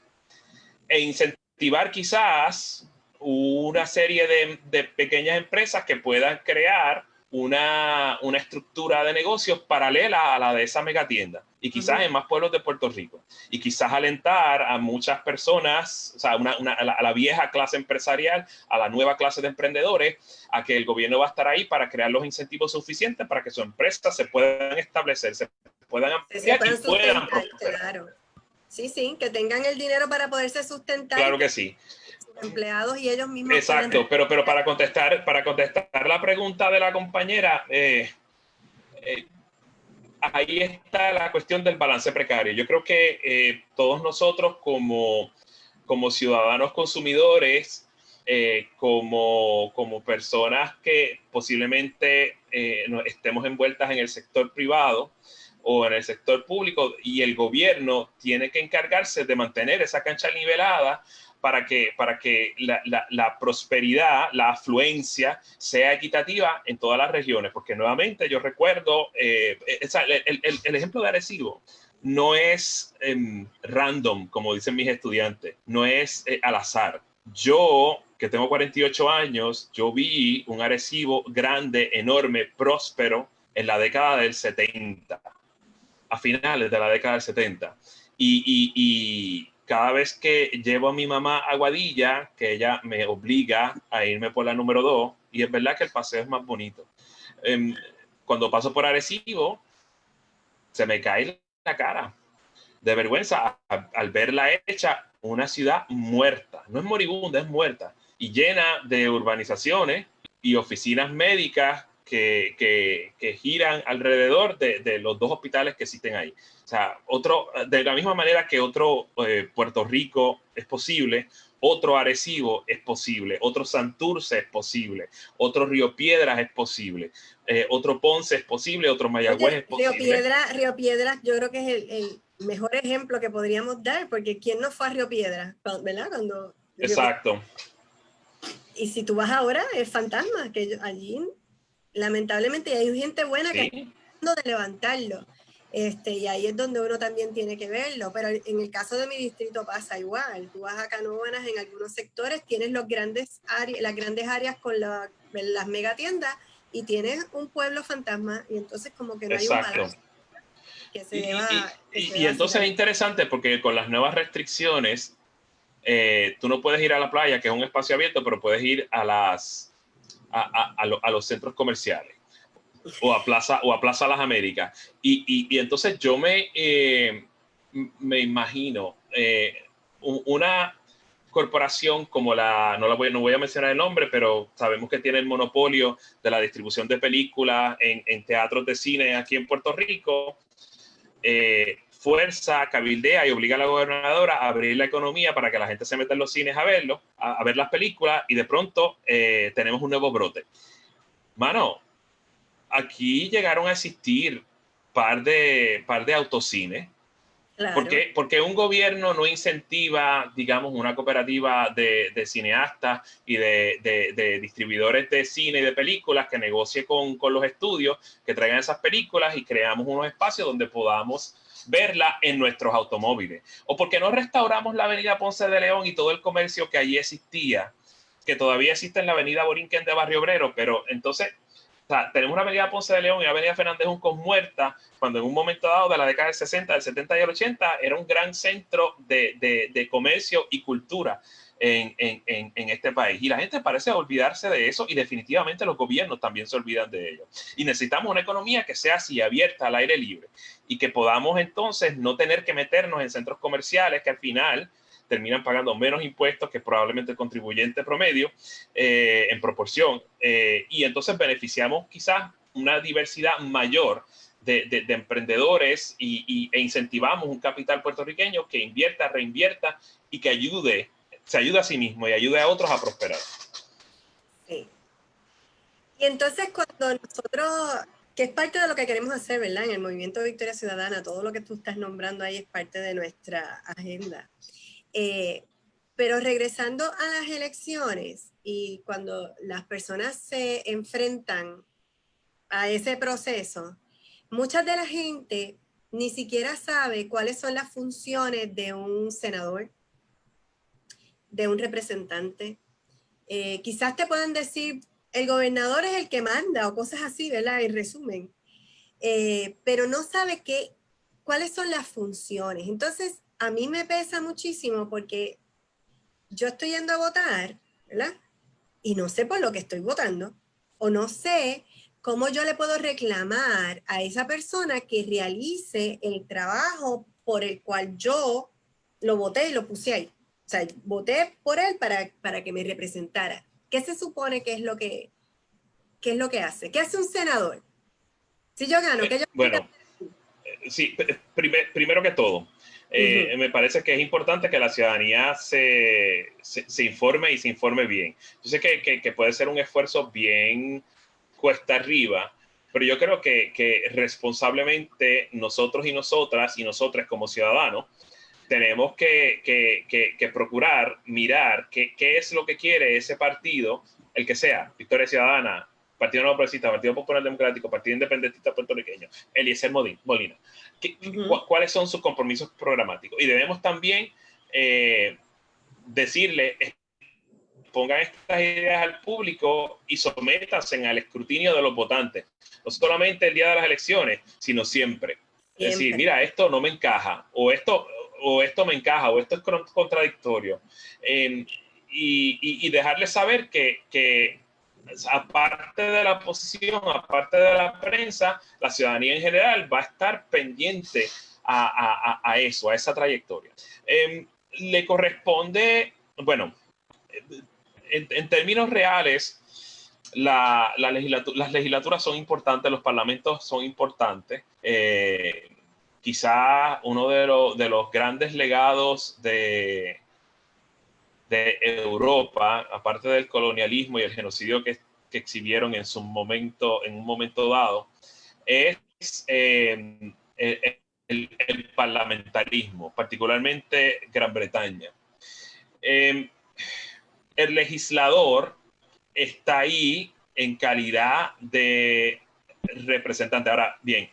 E incentivar quizás una serie de pequeñas empresas que puedan crear una estructura de negocios paralela a la de esa megatienda y quizás en más pueblos de Puerto Rico y quizás alentar a muchas personas, o sea, a la vieja clase empresarial, a la nueva clase de emprendedores, a que el gobierno va a estar ahí para crear los incentivos suficientes para que sus empresas se puedan establecer, se puedan ampliar y puedan prosperar. Claro. Sí, sí, que tengan el dinero para poderse sustentar. Claro que sí. Sus empleados y ellos mismos. Exacto, pero para contestar la pregunta de la compañera, ahí está la cuestión del balance precario. Yo creo que todos nosotros como ciudadanos consumidores, como personas que posiblemente estemos envueltas en el sector privado o en el sector público, y el gobierno tiene que encargarse de mantener esa cancha nivelada para que la prosperidad, la afluencia sea equitativa en todas las regiones. Porque nuevamente yo recuerdo el ejemplo de Arecibo no es random, como dicen mis estudiantes, no es al azar. Yo, que tengo 48 años, yo vi un Arecibo grande, enorme, próspero en la década del 70, a finales de la década del 70. Y cada vez que llevo a mi mamá a Aguadilla, que ella me obliga a irme por la número 2, y es verdad que el paseo es más bonito. Cuando paso por Arecibo, se me cae la cara de vergüenza al verla hecha una ciudad muerta. No es moribunda, es muerta. Y llena de urbanizaciones y oficinas médicas que giran alrededor de los dos hospitales que existen ahí. O sea, de la misma manera que otro Puerto Rico es posible, otro Arecibo es posible, otro Santurce es posible, otro Río Piedras es posible, otro Ponce es posible, otro Mayagüez es posible. Río Piedras yo creo que es el mejor ejemplo que podríamos dar, porque ¿quién no fue a Río Piedras? ¿Verdad? Exacto. Y si tú vas ahora, es fantasma, que allí lamentablemente hay gente buena que está tratando de levantarlo. Y ahí es donde uno también tiene que verlo, pero en el caso de mi distrito pasa igual. Tú vas a Canóvanas, en algunos sectores tienes las grandes áreas con las megatiendas y tienes un pueblo fantasma, y entonces como que no hay un balance que se deba. Y entonces es interesante porque con las nuevas restricciones, tú no puedes ir a la playa, que es un espacio abierto, pero puedes ir a los centros comerciales o a Plaza Las Américas. Y entonces yo me imagino una corporación como no voy a mencionar el nombre, pero sabemos que tiene el monopolio de la distribución de películas en teatros de cine aquí en Puerto Rico. Fuerza, cabildea y obliga a la gobernadora a abrir la economía para que la gente se meta en los cines a verlo, a ver las películas, y de pronto tenemos un nuevo brote. Mano, aquí llegaron a existir par de autocines. Claro. Porque un gobierno no incentiva, digamos, una cooperativa de cineastas y de distribuidores de cine y de películas que negocie con los estudios, que traigan esas películas y creamos unos espacios donde podamos verla en nuestros automóviles? ¿O porque no restauramos la avenida Ponce de León y todo el comercio que allí existía, que todavía existe en la avenida Borinquen de Barrio Obrero? Pero entonces, o sea, tenemos una avenida Ponce de León y una avenida Fernández Juncos muerta, cuando en un momento dado de la década del 60, del 70 y el 80 era un gran centro de comercio y cultura en este país. Y la gente parece olvidarse de eso, y definitivamente los gobiernos también se olvidan de ello. Y necesitamos una economía que sea así, abierta, al aire libre, y que podamos entonces no tener que meternos en centros comerciales que al final terminan pagando menos impuestos que probablemente el contribuyente promedio en proporción, y entonces beneficiamos quizás una diversidad mayor de emprendedores e incentivamos un capital puertorriqueño que invierta, reinvierta y que se ayude a sí mismo y ayude a otros a prosperar. Sí. Y entonces cuando nosotros, que es parte de lo que queremos hacer, ¿verdad? En el Movimiento Victoria Ciudadana, todo lo que tú estás nombrando ahí es parte de nuestra agenda. Pero regresando a las elecciones y cuando las personas se enfrentan a ese proceso, mucha de la gente ni siquiera sabe cuáles son las funciones de un senador, de un representante. Quizás te puedan decir, el gobernador es el que manda o cosas así, ¿verdad? En resumen. Pero no sabe cuáles son las funciones. Entonces, a mí me pesa muchísimo porque yo estoy yendo a votar, ¿verdad? Y no sé por lo que estoy votando, o no sé cómo yo le puedo reclamar a esa persona que realice el trabajo por el cual yo lo voté y lo puse ahí. O sea, voté por él para que me representara. ¿Qué se supone que es lo que, qué es lo que hace? ¿Qué hace un senador? Si yo gano, ¿qué yo Bueno, sí, primero que todo, me parece que es importante que la ciudadanía se informe y se informe bien. Yo sé que puede ser un esfuerzo bien cuesta arriba, pero yo creo que responsablemente nosotros y nosotras y nosotras como ciudadanos tenemos que procurar mirar qué es lo que quiere ese partido, el que sea, Victoria Ciudadana, Partido Nuevo Progresista, Partido Popular Democrático, Partido Independentista Puertorriqueño, Eliezer Molina. ¿Cuáles son sus compromisos programáticos? Y debemos también decirle, pongan estas ideas al público y sométanse al escrutinio de los votantes. No solamente el día de las elecciones, sino siempre. Es decir, mira, esto no me encaja, o esto me encaja, o esto es contradictorio. Y dejarles saber que aparte de la oposición, aparte de la prensa, la ciudadanía en general va a estar pendiente a eso, a esa trayectoria. Le corresponde, bueno, en términos reales, las legislaturas son importantes, los parlamentos son importantes. Quizá uno de los grandes legados de Europa, aparte del colonialismo y el genocidio que exhibieron en un momento dado, es el parlamentarismo, particularmente Gran Bretaña. El legislador está ahí en calidad de representante. Ahora, bien,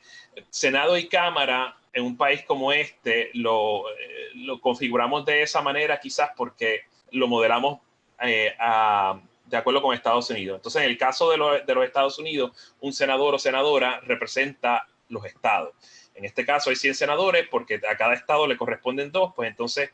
Senado y Cámara en un país como este lo configuramos de esa manera quizás porque lo modelamos de acuerdo con Estados Unidos. Entonces, en el caso de los Estados Unidos, un senador o senadora representa los estados. En este caso hay 100 senadores porque a cada estado le corresponden 2, pues entonces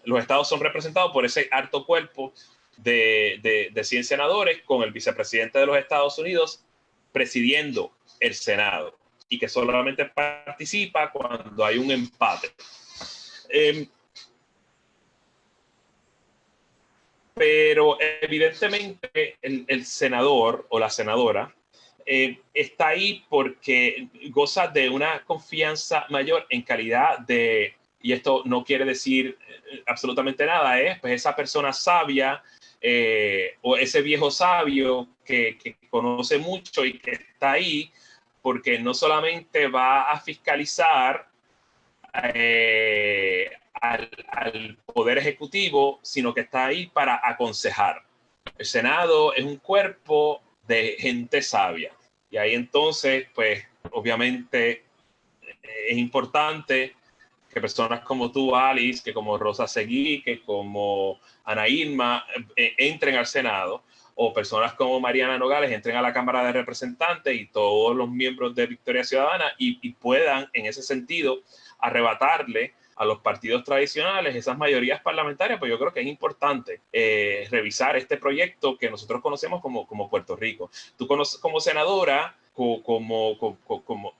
los estados son representados por ese alto cuerpo de 100 senadores con el vicepresidente de los Estados Unidos presidiendo el Senado y que solamente participa cuando hay un empate. Pero evidentemente el senador o la senadora está ahí porque goza de una confianza mayor en calidad de, y esto no quiere decir absolutamente nada, pues esa persona sabia o ese viejo sabio que conoce mucho y que está ahí porque no solamente va a fiscalizar al Poder Ejecutivo, sino que está ahí para aconsejar. El Senado es un cuerpo de gente sabia. Y ahí entonces, pues, obviamente es importante que personas como tú, Alice, que como Rosa Seguí, que como Ana Irma entren al Senado, o personas como Mariana Nogales entren a la Cámara de Representantes y todos los miembros de Victoria Ciudadana y puedan, en ese sentido, arrebatarle a los partidos tradicionales esas mayorías parlamentarias, pues yo creo que es importante revisar este proyecto que nosotros conocemos como Puerto Rico. Tú como senadora, como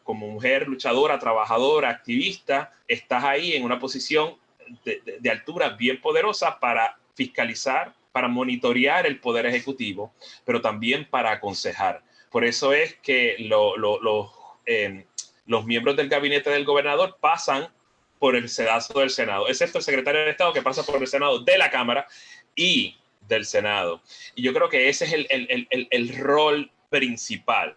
mujer luchadora, trabajadora, activista, estás ahí en una posición de altura bien poderosa para fiscalizar, para monitorear el Poder Ejecutivo, pero también para aconsejar. Por eso es que los miembros del gabinete del gobernador pasan por el sedazo del Senado, excepto el secretario de Estado que pasa por el Senado de la Cámara y del Senado. Y yo creo que ese es el rol principal.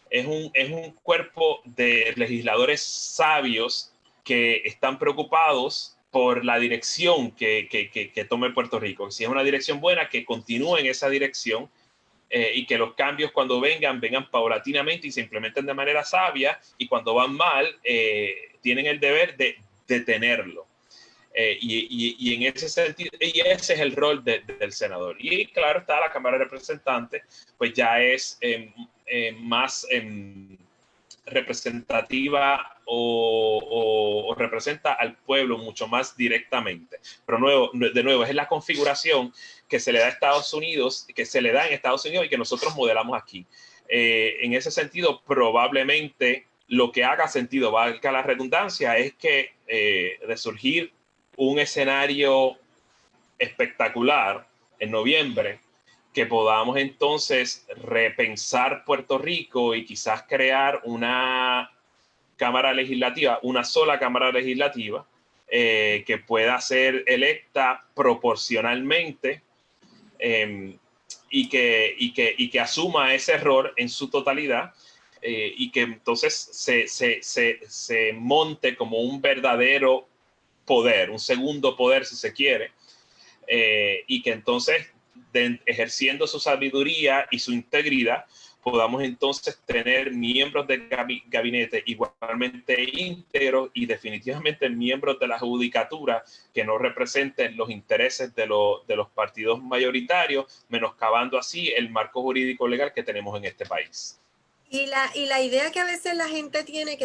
Es un cuerpo de legisladores sabios que están preocupados por la dirección que tome Puerto Rico. Si es una dirección buena, que continúe en esa dirección y que los cambios cuando vengan paulatinamente y se implementen de manera sabia, y cuando van mal, tienen el deber de detenerlo. Y en ese sentido, y ese es el rol del senador. Y claro, está la Cámara de Representantes, pues ya es más representativa o representa al pueblo mucho más directamente. Pero de nuevo, es la configuración que se le da a Estados Unidos, que se le da en Estados Unidos y que nosotros modelamos aquí. En ese sentido, probablemente lo que haga sentido, valga la redundancia, es que de surgir un escenario espectacular en noviembre, que podamos entonces repensar Puerto Rico y quizás crear una Cámara Legislativa, una sola Cámara Legislativa, que pueda ser electa proporcionalmente y que asuma ese error en su totalidad, y que entonces se monte como un verdadero poder, un segundo poder si se quiere, y que entonces, ejerciendo su sabiduría y su integridad, podamos entonces tener miembros del gabinete igualmente íntegros y definitivamente miembros de la judicatura que no representen los intereses de los partidos mayoritarios, menoscabando así el marco jurídico legal que tenemos en este país. Y la idea que a veces la gente tiene,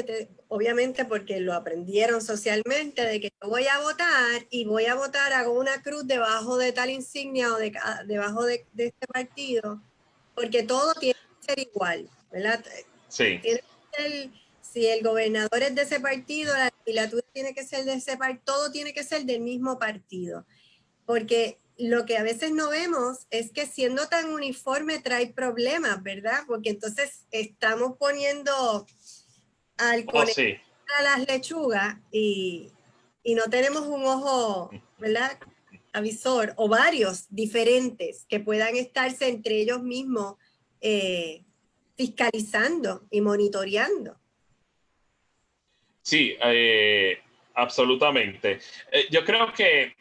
obviamente porque lo aprendieron socialmente, de que yo voy a votar y voy a votar, hago una cruz debajo de tal insignia o debajo de este partido, porque todo tiene que ser igual, ¿verdad? Sí. Si el gobernador es de ese partido, la legislatura tiene que ser de ese partido, todo tiene que ser del mismo partido, porque lo que a veces no vemos es que siendo tan uniforme trae problemas, ¿verdad? Porque entonces estamos poniendo al conejo a las lechugas y no tenemos un ojo, ¿verdad? Avisor, o varios diferentes que puedan estarse entre ellos mismos fiscalizando y monitoreando. Sí, absolutamente. Yo creo que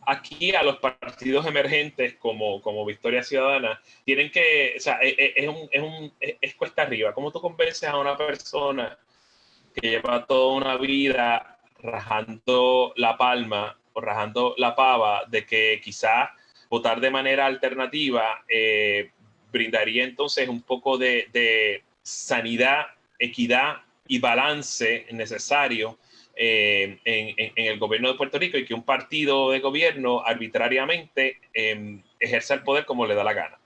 aquí a los partidos emergentes como Victoria Ciudadana tienen que, o sea, es cuesta arriba. ¿Cómo tú convences a una persona que lleva toda una vida rajando la palma o rajando la pava de que quizás votar de manera alternativa brindaría entonces un poco de sanidad, equidad y balance necesario en el gobierno de Puerto Rico, y que un partido de gobierno arbitrariamente ejerza el poder como le da la gana?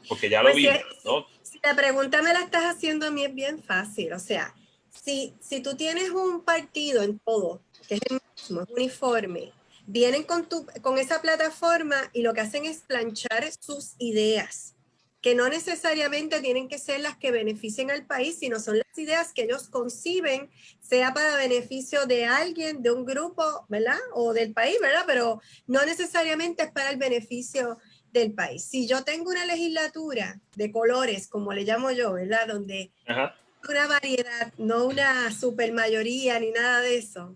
Porque ya lo vimos, ¿no? Si la pregunta me la estás haciendo a mí, es bien fácil. O sea, si tú tienes un partido en todo, que es el mismo, es uniforme, vienen con esa plataforma y lo que hacen es planchar sus ideas, que no necesariamente tienen que ser las que beneficien al país, sino son las ideas que ellos conciben, sea para beneficio de alguien, de un grupo, ¿verdad? O del país, ¿verdad? Pero no necesariamente es para el beneficio del país. Si yo tengo una legislatura de colores, como le llamo yo, ¿verdad? Donde una variedad, no una supermayoría ni nada de eso,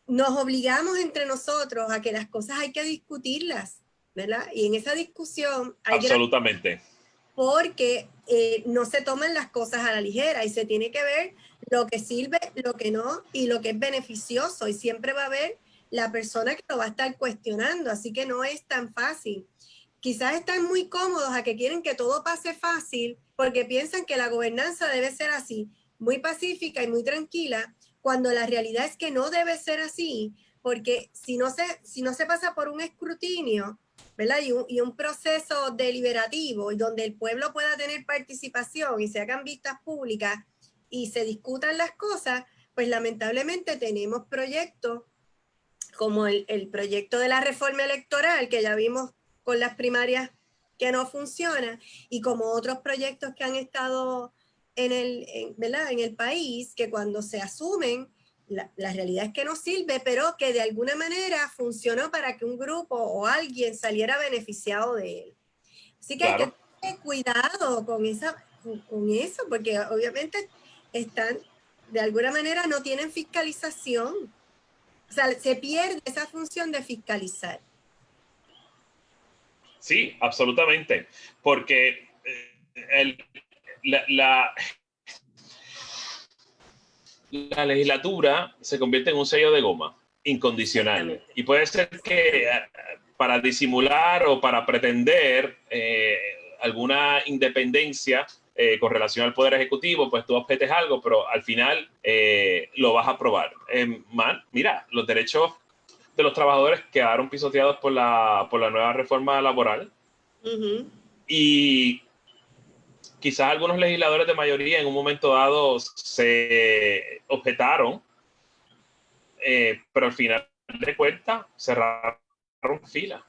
nos obligamos entre nosotros a que las cosas hay que discutirlas, ¿verdad? Y en esa discusión hay absolutamente, porque no se toman las cosas a la ligera y se tiene que ver lo que sirve, lo que no y lo que es beneficioso, y siempre va a haber la persona que lo va a estar cuestionando, así que no es tan fácil. Quizás están muy cómodos a que quieren que todo pase fácil porque piensan que la gobernanza debe ser así, muy pacífica y muy tranquila, cuando la realidad es que no debe ser así, porque si no se pasa por un escrutinio, ¿verdad? Y un proceso deliberativo y donde el pueblo pueda tener participación y se hagan vistas públicas y se discutan las cosas, pues lamentablemente tenemos proyectos como el proyecto de la reforma electoral, que ya vimos con las primarias que no funciona, y como otros proyectos que han estado ¿verdad? En el país, que cuando se asumen, la realidad es que no sirve, pero que de alguna manera funcionó para que un grupo o alguien saliera beneficiado de él. Así que claro, hay que tener cuidado con eso, porque obviamente están de alguna manera no tienen fiscalización. O sea, se pierde esa función de fiscalizar. Sí, absolutamente, porque la legislatura se convierte en un sello de goma incondicional. Y puede ser que para disimular o para pretender alguna independencia con relación al Poder Ejecutivo, pues tú objetes algo, pero al final lo vas a aprobar. Mira, los derechos de los trabajadores quedaron pisoteados por la nueva reforma laboral. Y quizás algunos legisladores de mayoría en un momento dado se objetaron, pero al final de cuentas cerraron fila.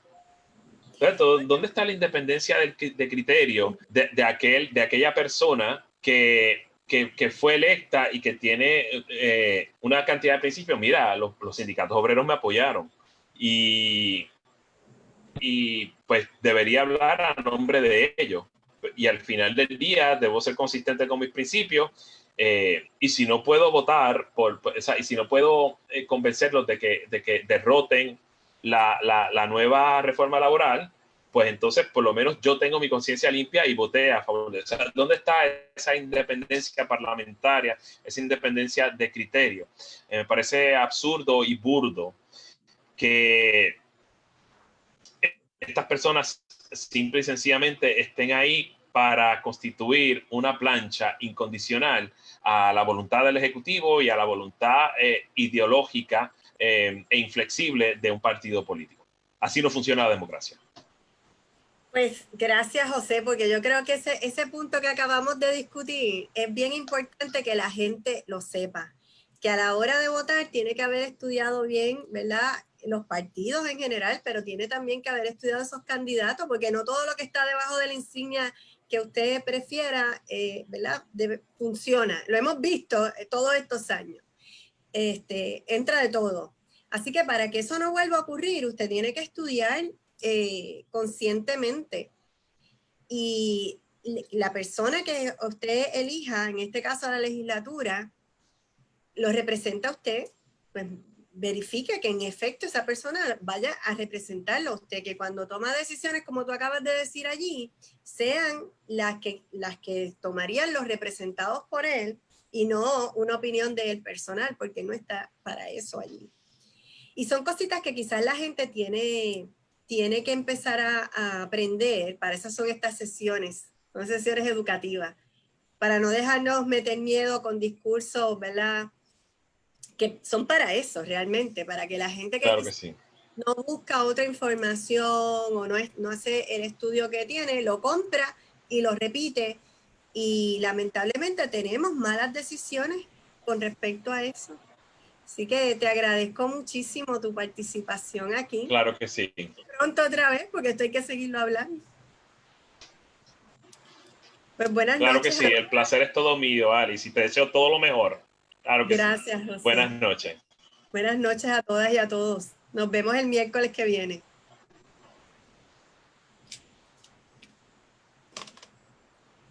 Entonces, ¿dónde está la independencia de criterio de aquella persona que fue electa y que tiene una cantidad de principios? Mira, los sindicatos obreros me apoyaron y pues debería hablar a nombre de ellos. Y al final del día debo ser consistente con mis principios, y si no puedo votar y si no puedo convencerlos de que derroten la nueva reforma laboral, pues entonces por lo menos yo tengo mi conciencia limpia y voté a favor de eso. O sea, ¿dónde está esa independencia parlamentaria, esa independencia de criterio? Me parece absurdo y burdo que estas personas simple y sencillamente estén ahí para constituir una plancha incondicional a la voluntad del Ejecutivo y a la voluntad ideológica e inflexible de un partido político. Así no funciona la democracia. Pues gracias, José, porque yo creo que ese punto que acabamos de discutir es bien importante que la gente lo sepa, que a la hora de votar tiene que haber estudiado bien, ¿verdad?, los partidos en general, pero tiene también que haber estudiado esos candidatos, porque no todo lo que está debajo de la insignia que usted prefiera, ¿verdad?, funciona. Lo hemos visto todos estos años. Entra de todo. Así que para que eso no vuelva a ocurrir, usted tiene que estudiar conscientemente. Y la persona que usted elija, en este caso a la legislatura, lo representa a usted, pues verifique que en efecto esa persona vaya a representarlo a usted, que cuando toma decisiones, como tú acabas de decir allí, sean las que tomarían los representados por él y no una opinión de él personal, porque no está para eso allí. Y son cositas que quizás la gente tiene que empezar a aprender. Para eso son estas sesiones, son sesiones educativas, para no dejarnos meter miedo con discursos, ¿verdad?, que son para eso realmente, para que la gente Claro que sí. no busca otra información o no hace el estudio que tiene, lo compra y lo repite, y lamentablemente tenemos malas decisiones con respecto a eso. Así que te agradezco muchísimo tu participación aquí. Claro que sí. Pronto otra vez, porque esto hay que seguirlo hablando. Pues buenas noches. Claro que sí, el placer es todo mío, Alice, y te deseo todo lo mejor. Claro que Gracias, sí. José. Buenas noches. Buenas noches a todas y a todos. Nos vemos el miércoles que viene.